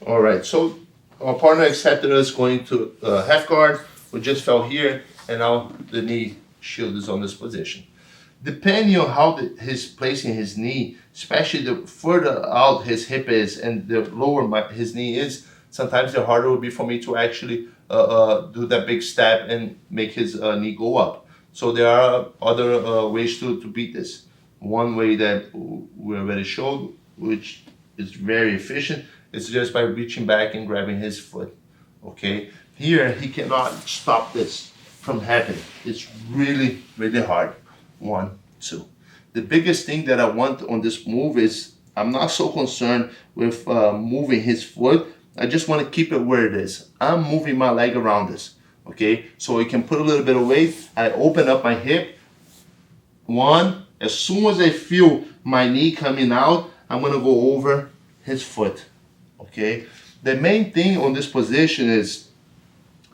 All right, so our partner accepted us going to half guard. We just fell here, and now the knee shield is on this position. Depending on how he's placing his knee, especially the further out his hip is and the lower his knee is, sometimes the harder will be for me to actually do that big step and make his knee go up. So there are other ways to beat this. One way that we already showed, which is very efficient, is just by reaching back and grabbing his foot. Okay, here he cannot stop this from happening. It's really, really hard. 1, 2. The biggest thing that I want on this move is I'm not so concerned with moving his foot. I just want to keep it where it is. I'm moving my leg around this. Okay, so I can put a little bit of weight. I open up my hip. 1. As soon as I feel my knee coming out, I'm going to go over his foot. Okay, the main thing on this position is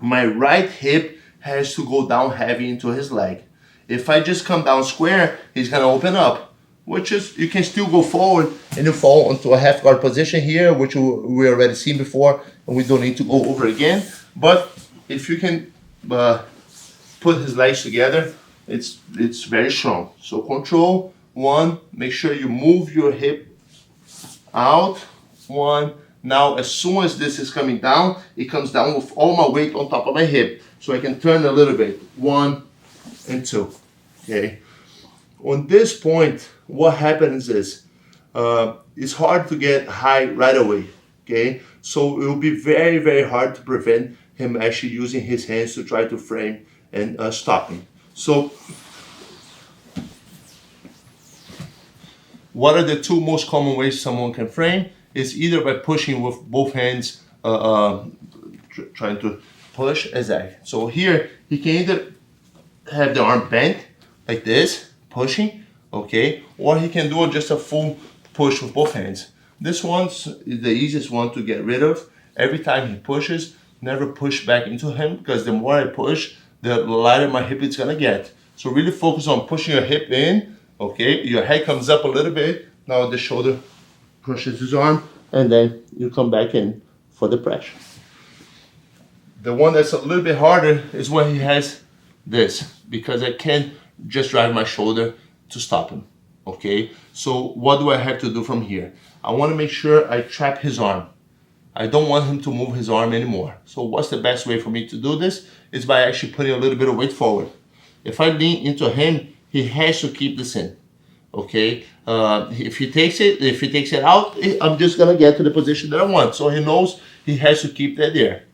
my right hip has to go down heavy into his leg. If I just come down square, he's going to open up, which is, you can still go forward and you fall into a half guard position here, which we already seen before, and we don't need to go over again. But if you can put his legs together, it's very strong. So control 1, make sure you move your hip out. 1. Now, as soon as this is coming down, it comes down with all my weight on top of my hip. So I can turn a little bit. 1 and 2. Okay. On this point, what happens is, it's hard to get high right away. Okay. So it will be very, very hard to prevent him actually using his hands to try to frame and stopping. So what are the 2 most common ways someone can frame? Is either by pushing with both hands, trying to push, exactly. So here, he can either have the arm bent like this, pushing, okay, or he can do just a full push with both hands. This one's the easiest one to get rid of. Every time he pushes, never push back into him, because the more I push, the lighter my hip is gonna get. So really focus on pushing your hip in, okay, your head comes up a little bit, now the shoulder pushes his arm, and then you come back in for the pressure. The one that's a little bit harder is when he has this, because I can't just drive my shoulder to stop him, okay? So what do I have to do from here? I want to make sure I trap his arm. I don't want him to move his arm anymore. So what's the best way for me to do this? Is by actually putting a little bit of weight forward. If I lean into him, he has to keep this in. Okay, if he takes it out, I'm just gonna get to the position that I want. So he knows he has to keep that there.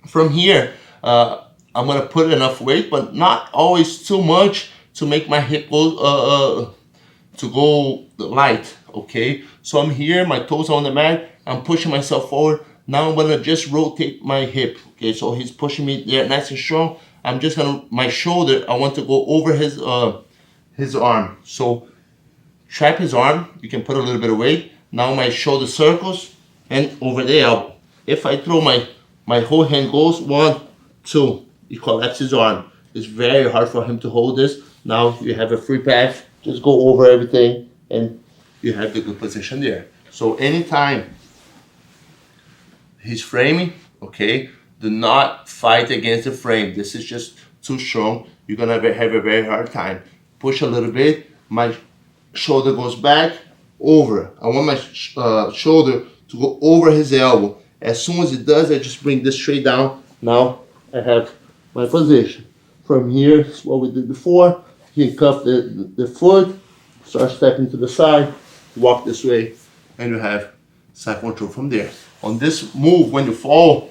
From here, I'm gonna put enough weight, but not always too much to make my hip go light. Okay, so I'm here, my toes are on the mat, I'm pushing myself forward. Now I'm gonna just rotate my hip. Okay, so he's pushing me there nice and strong. I'm just gonna, my shoulder, I want to go over his arm. So trap his arm, you can put a little bit of weight. Now my shoulder circles and over the elbow. If I throw my whole hand goes 1, 2, you collapse his arm. It's very hard for him to hold this. Now you have a free path, just go over everything and you have the good position there. So anytime he's framing, okay, do not fight against the frame. This is just too strong. You're gonna have a very hard time. Push a little bit, my shoulder goes back, over. I want my shoulder to go over his elbow. As soon as it does, I just bring this straight down. Now I have my position. From here, is what we did before. You can cuff the foot, start stepping to the side, walk this way, and you have side control from there. On this move, when you fall,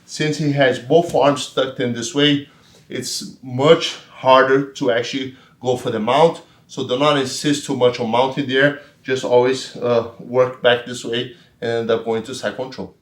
since he has both arms tucked in this way, it's much harder to actually go for the mount. So do not insist too much on mounting there. Just always work back this way and end up going to side control.